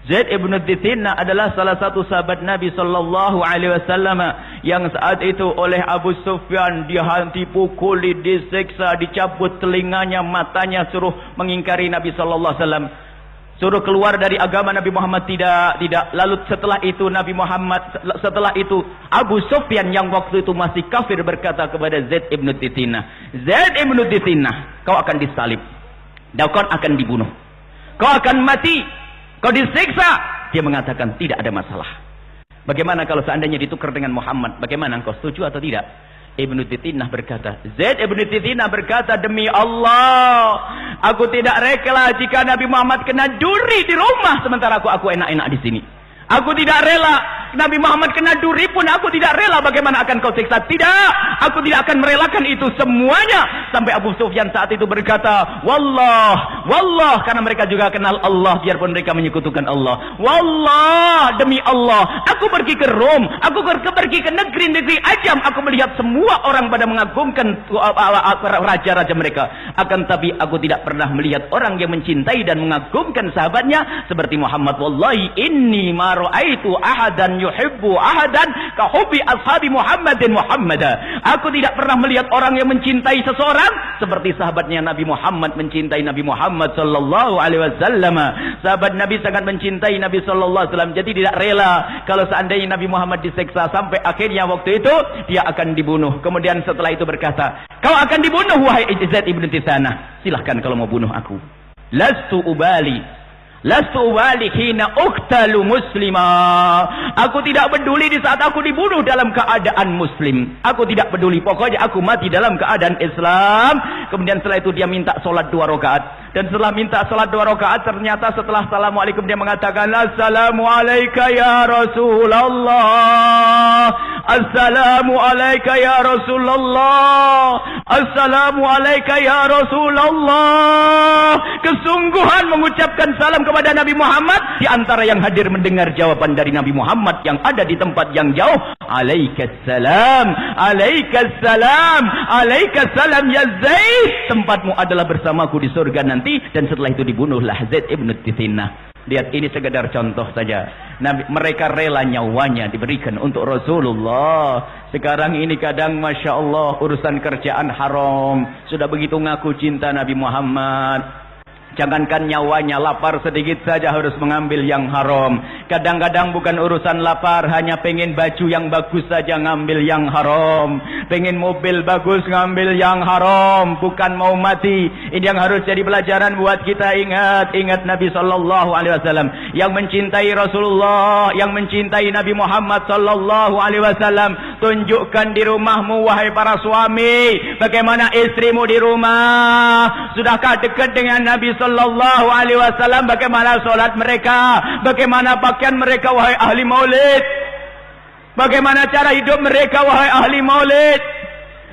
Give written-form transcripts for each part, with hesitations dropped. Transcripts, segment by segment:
Zaid ibn Dithinah adalah salah satu sahabat Nabi sallallahu alaihi wasallam yang saat itu oleh Abu Sufyan dipukuli, disiksa, dicabut telinganya, matanya, suruh mengingkari Nabi sallallahu alaihi wasallam. Suruh keluar dari agama Nabi Muhammad, tidak. Lalu setelah itu Abu Sufyan yang waktu itu masih kafir berkata kepada Zaid ibn Dithinah, Zaid ibn Dithinah, kau akan disalib, dan kau akan dibunuh, kau akan mati, kau disiksa. Dia mengatakan tidak ada masalah. Bagaimana kalau seandainya ditukar dengan Muhammad? Bagaimana, engkau setuju atau tidak? Ibnu Dithinah berkata, Zaid ibn Dithinah berkata, demi Allah, aku tidak rela jika Nabi Muhammad kena duri di rumah sementara aku enak-enak di sini. Aku tidak rela Nabi Muhammad kena duri pun aku tidak rela. Bagaimana akan kau siksa? Tidak, aku tidak akan merelakan itu semuanya. Sampai Abu Sufyan saat itu berkata, Wallah, karena mereka juga kenal Allah biarpun mereka menyekutukan Allah. Wallah, demi Allah, aku pergi ke Rom, aku pergi ke negeri-negeri ajam, aku melihat semua orang pada mengagungkan raja-raja mereka. Akan tapi aku tidak pernah melihat orang yang mencintai dan mengagungkan sahabatnya seperti Muhammad. Wallahi inni ma ra'aitu ahadan yuhibbu ahadan ka hubbi ashabi Muhammadin Muhammada. Aku tidak pernah melihat orang yang mencintai seseorang seperti sahabatnya Nabi Muhammad mencintai Nabi Muhammad sallallahu alaihi wasallam. Sahabat Nabi sangat mencintai Nabi sallallahu alaihi wasallam, jadi tidak rela kalau seandainya Nabi Muhammad disiksa, sampai akhirnya waktu itu dia akan dibunuh. Kemudian setelah itu berkata, kau akan dibunuh wahai Zaid ibn Dithinah, silahkan kalau mau bunuh aku. Lastu ubali hina uqtalu muslima. Aku tidak peduli di saat aku dibunuh dalam keadaan muslim. Aku tidak peduli, pokoknya aku mati dalam keadaan Islam. Kemudian setelah itu dia minta sholat 2 rakaat. Dan setelah minta sholat 2 rakaat, ternyata setelah assalamualaikum dia mengatakan, Assalamualaikum ya Rasulullah, Assalamualaikum ya Rasulullah, Assalamualaikum ya Rasulullah. Kesungguhan mengucapkan salam kepada Nabi Muhammad. Di antara yang hadir mendengar jawaban dari Nabi Muhammad yang ada di tempat yang jauh, Alaikassalam, Alaikassalam, Alaikassalam ya Zaid, tempatmu adalah bersamaku di surga nanti. Dan setelah itu dibunuhlah Zaid ibn Dithinah. Lihat, ini sekedar contoh saja. Mereka rela nyawanya diberikan untuk Rasulullah. Sekarang ini kadang Masya Allah urusan kerjaan haram, sudah begitu ngaku cinta Nabi Muhammad. Jangankan nyawanya, lapar sedikit saja harus mengambil yang haram. Kadang-kadang bukan urusan lapar, hanya pengen baju yang bagus saja ngambil yang haram. Pengen mobil bagus ngambil yang haram. Bukan mau mati. Ini yang harus jadi pelajaran buat kita. Ingat Nabi sallallahu alaihi wasallam yang mencintai Rasulullah, yang mencintai Nabi Muhammad sallallahu alaihi wasallam. Tunjukkan di rumahmu wahai para suami, bagaimana istrimu di rumah. Sudahkah dekat dengan Nabi sallallahu alaihi wasallam? Bagaimana salat mereka? Bagaimana pakaian mereka wahai ahli maulid? Bagaimana cara hidup mereka wahai ahli maulid?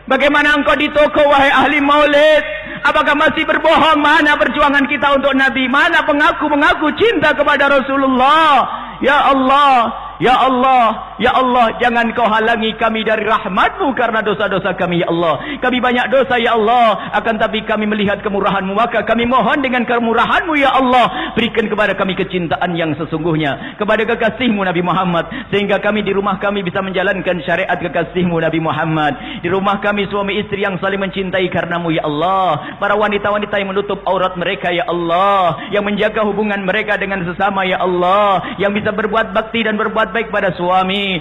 Bagaimana engkau di toko wahai ahli maulid? Apakah masih berbohong? Mana perjuangan kita untuk Nabi? Mana mengaku cinta kepada Rasulullah? Ya Allah, ya Allah, ya Allah, jangan kau halangi kami dari rahmat-Mu karena dosa-dosa kami, ya Allah. Kami banyak dosa, ya Allah. Akan tapi kami melihat kemurahan-Mu, maka kami mohon dengan kemurahan-Mu, ya Allah, berikan kepada kami kecintaan yang sesungguhnya kepada kekasih-Mu Nabi Muhammad, sehingga kami di rumah kami bisa menjalankan syariat kekasih-Mu Nabi Muhammad. Di rumah kami suami istri yang saling mencintai karena-Mu, ya Allah. Para wanita-wanita yang menutup aurat mereka, ya Allah, yang menjaga hubungan mereka dengan sesama, ya Allah, yang bisa berbuat bakti dan berbuat baik pada suami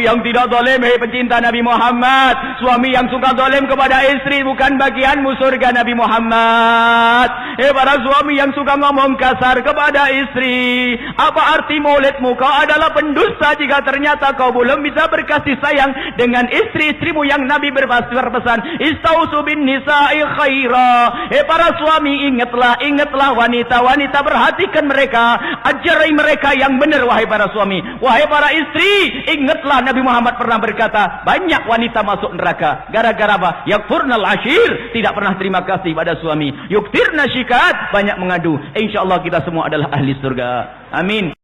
yang tidak zalim, pecinta Nabi Muhammad. Suami yang suka zalim kepada istri, bukan bagianmu surga Nabi Muhammad. Para suami yang suka ngomong kasar kepada istri, apa arti maulidmu? Kau adalah pendusta jika ternyata kau belum bisa berkasih sayang dengan istri-istrimu yang Nabi berpesan, istausu bin nisa'i khaira. Para suami, ingatlah wanita-wanita, perhatikan mereka, ajari mereka yang benar wahai para suami. Wahai para istri, ingatlah Nabi Muhammad pernah berkata, banyak wanita masuk neraka gara-gara apa? Yakfurnal ashir, tidak pernah terima kasih pada suami. Yuktirna syikat, banyak mengadu. Insyaallah kita semua adalah ahli surga. Amin.